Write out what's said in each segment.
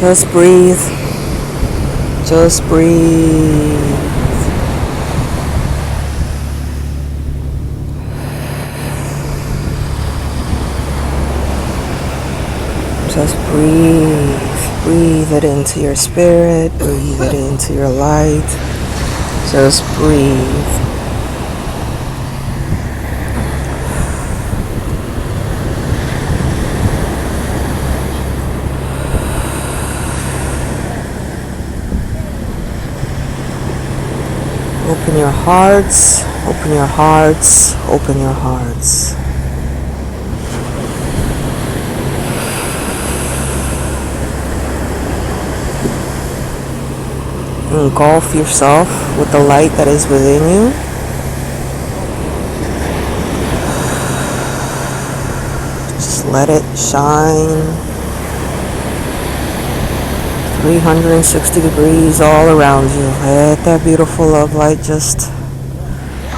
Just breathe. Just breathe. Just breathe. Breathe it into your spirit. Breathe it into your light. Just breathe. Open your hearts, open your hearts, open your hearts. Engulf yourself with the light that is within you. Just let it shine 360 degrees all around you. Let that beautiful love light just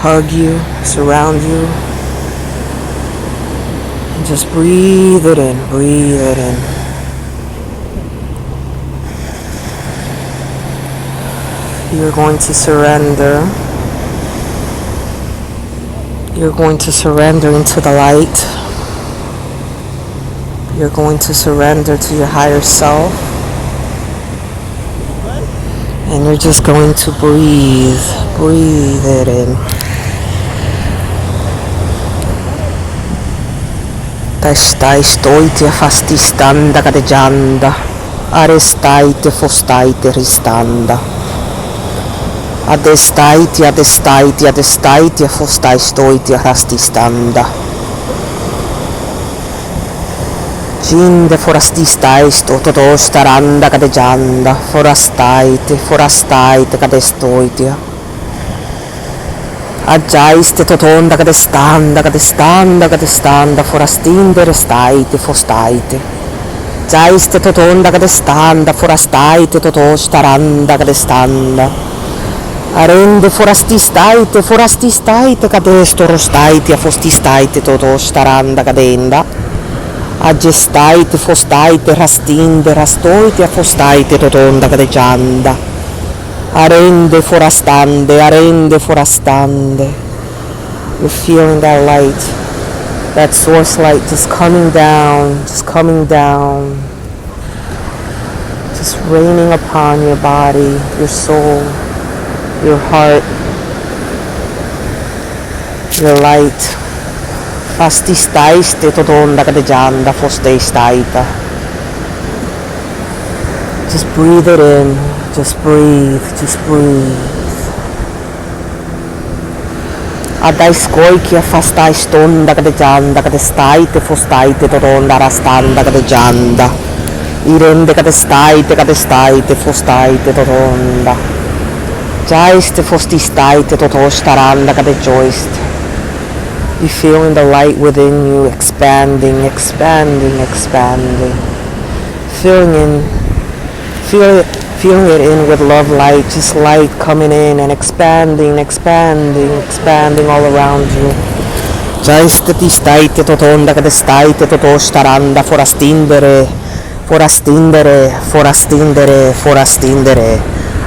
hug you, surround you. And just breathe it in, breathe it in. You're going to surrender. You're going to surrender into the light. You're going to surrender to your higher self. And you're just going to breathe it in. Stai, stoite, fasti, standa, cadeggianda. Arestaite, fostaite, ristanda. Adestaite, adestaite, adestaite, fostai, stoite, rasti, standa. Ginde forastistai sto toto staranda cadeggianda, forastaite, forastaite cadestoitia. Aggiaiste totonda cadestanda, cadestanda, cadestanda, forastinde restaite, fostaite. Giaiste totonda cadestanda, forastaite, toto staranda cadestanda. Arende forastistaite, forastistaite cadesto rostaite, fostistaite, toto staranda cadenda. Agestaite, fostaite, rastinde, rastoite, fostaite, totonda, cadeggianda. Arende, forastande, arende, forastande. You're feeling that light, that source light just coming down, just raining upon your body, your soul, your heart, your light. Fastistaiste totonda cadeggianda, fosteistaita. Just breathe it in. Just breathe. Just breathe. Adaiskoikia fastaistonda cadeggianda, cadestaite, fostaite, totonda, rastanda, cadeggianda. Irende cadestaite, cadestaite, fostaite, totonda. Giaiste, fostistaite, totostaranda, cadegioiste. You're feeling the light within you expanding, expanding, expanding. Feeling it in with love light, just light coming in and expanding, expanding, expanding all around you. Giaiste ti staite totonda cadestaite totostaranda, forastindere, forastindere, forastindere, forastindere.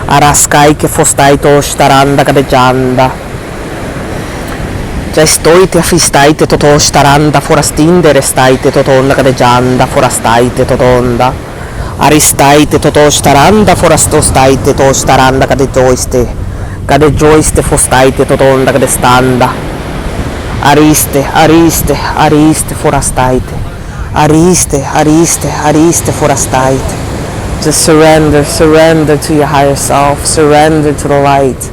Arascai che fostaito staranda cadeggianda. Stoite, affistaite, toto, staranda, forastinde, restaite, totonda, cadeggianda, forastaite, totonda. Aristaite, toto, staranda, forastostaite, to, staranda, cadegioiste. Cadegioiste, fostaite, totonda, cadestanda. Ariste, ariste, ariste, forastaite. Ariste, ariste, ariste, forastaite. Just surrender, surrender to your higher self. Surrender to the light.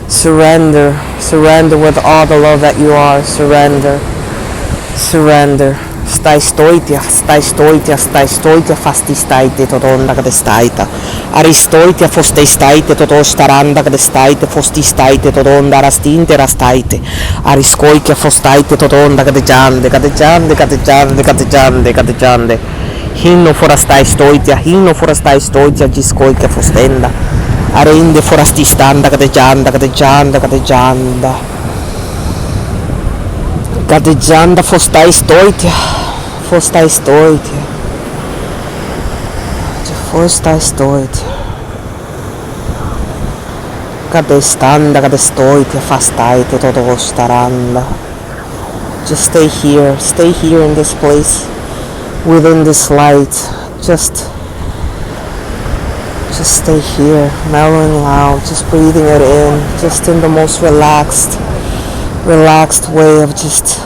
Surrender, surrender with all the love that you are. Surrender, surrender. Stai stoitia, stai stoitia, stai stoitia, fastistaite, totonda cadestaita. Aristoitia, fosteistaite, toto staranda cadestaite, fostistaite, totonda, rastinte, rastaite. Ariscoitia, fostaite, totonda cadeggiande, cadeggiande, cadeggiande, cadeggiande, cadeggiande. Hinno forastai stoitia, giscoitia, fostenda. Arende forastistanda, cadeggianda, cadeggianda, cadeggianda. Cadeggianda, fostai stoitia, fostai stoitia. Costa stoit. Cade standa, cade stoit, fastaite, todo staranda. Just stay here in this place, within this light. Just stay here, mellowing out, just breathing it in, just in the most relaxed way of just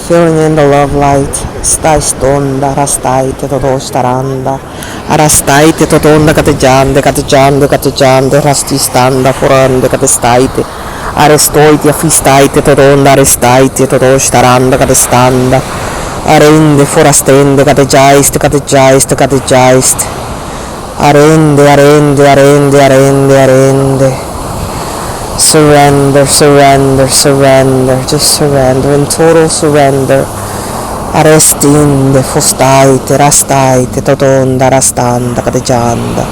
filling in the love light. Stai stonda, rastaite, todo staranda. Arastaite, totonda, categgiande, rasti standa, forande, catestaite. Arestoiti, affistaite, totonda, arestaite, todo staranda, catestanda. Arende, forastende, categgiaist. Arende. Surrender, just surrender, in total surrender. Arestinde, fostaite, rastaite, totonda, rastanda, categgianda.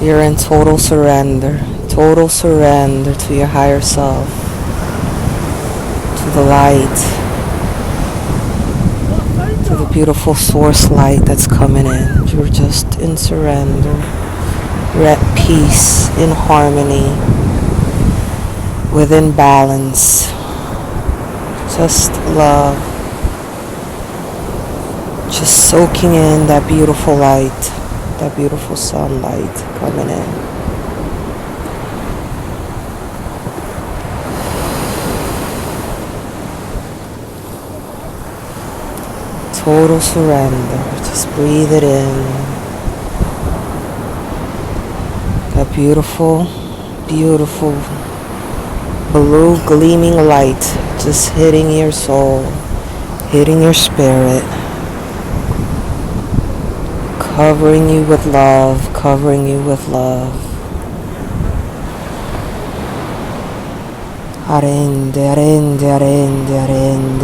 You're in total surrender to your higher self, to the light, to the beautiful source light that's coming in. You're just in surrender. You're at peace, in harmony, within balance. Just love. Just soaking in that beautiful light, that beautiful sunlight coming in. Total surrender. Just breathe it in. That beautiful, beautiful blue gleaming light just hitting your soul, hitting your spirit. Covering you with love,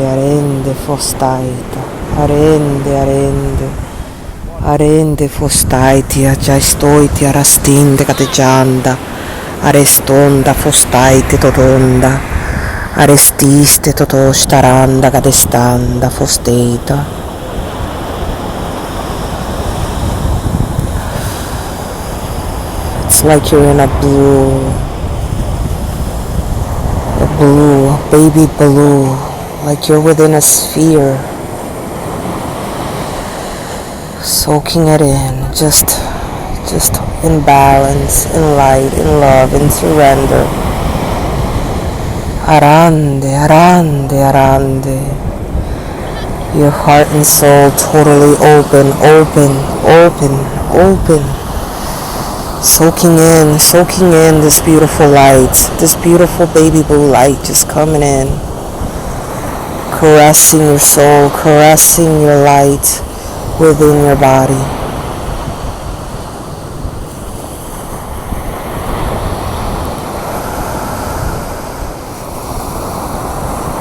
Arende, fostaita. Arende, fostaiti, giaistoiti, arastinde, categgianda. Arestonda, fostaite, totonda. Arestiste, toto, staranda, cadestanda, fosteita. It's like you're in a baby blue, like you're within a sphere, soaking it in, just in balance, in light, in love, in surrender. Arande. Your heart and soul totally open. Soaking in this beautiful light, this beautiful baby blue light just coming in, caressing your soul, caressing your light within your body.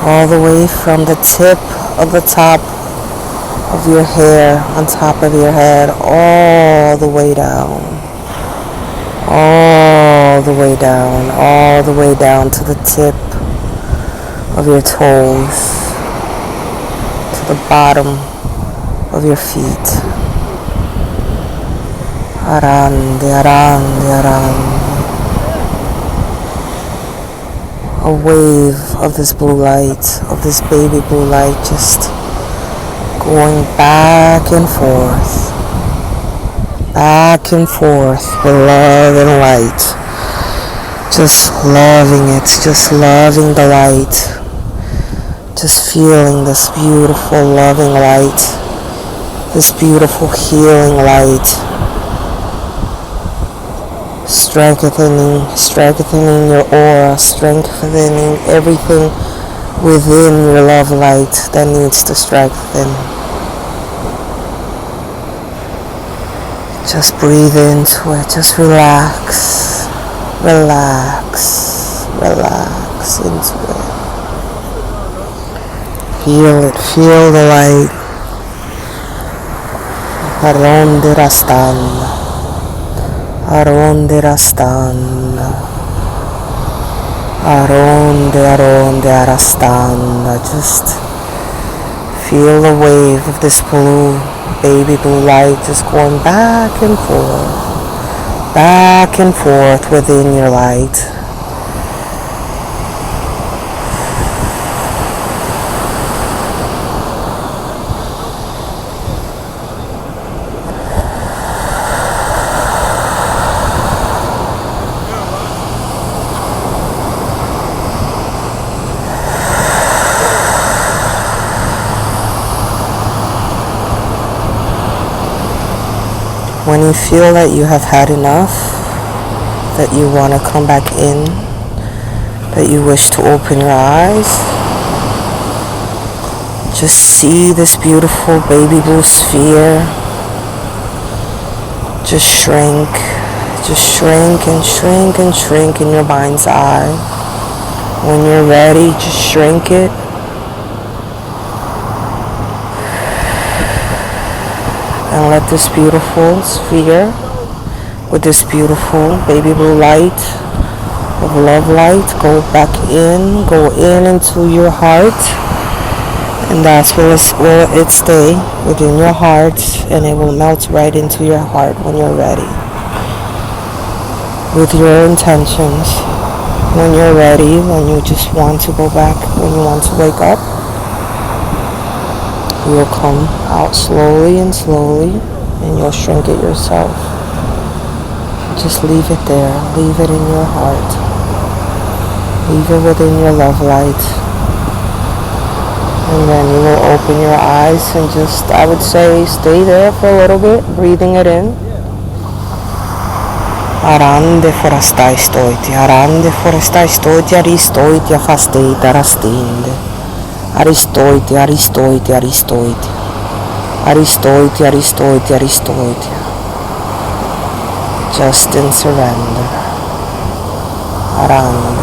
All the way from the tip of the top of your hair, on top of your head, all the way down. All the way down to the tip of your toes, to the bottom of your feet. Arande. A wave of this blue light, of this baby blue light, just going back and forth. back and forth with love and light. Just loving it, just loving the light. Just feeling this beautiful loving light, this beautiful healing light. Strengthening your aura, strengthening everything within your love light that needs to strengthen. Just breathe into it, just relax, relax, relax into it. Feel it, feel the light. Aronde rastanda, aronde rastanda, aronde arastanda. Just feel the wave of this blue, baby blue light just going back and forth within your light. When you feel that you have had enough, that you want to come back in, that you wish to open your eyes, just see this beautiful baby blue sphere. Just shrink and shrink and shrink in your mind's eye. When you're ready, just shrink it. And let this beautiful sphere with this beautiful baby blue light of love light go in into your heart, and that's where it stay within your heart, and it will melt right into your heart when you're ready with your intentions. When you're ready, when you just want to go back, when you want to wake up, you'll come out slowly, and you'll shrink it yourself. Just leave it there. Leave it in your heart. Leave it within your love light. And then you will open your eyes and just, I would say, stay there for a little bit, breathing it in. Arande forestai stoiti, aristoiti, afasteita, rastinde. Aristoiti. Just in surrender. Arande.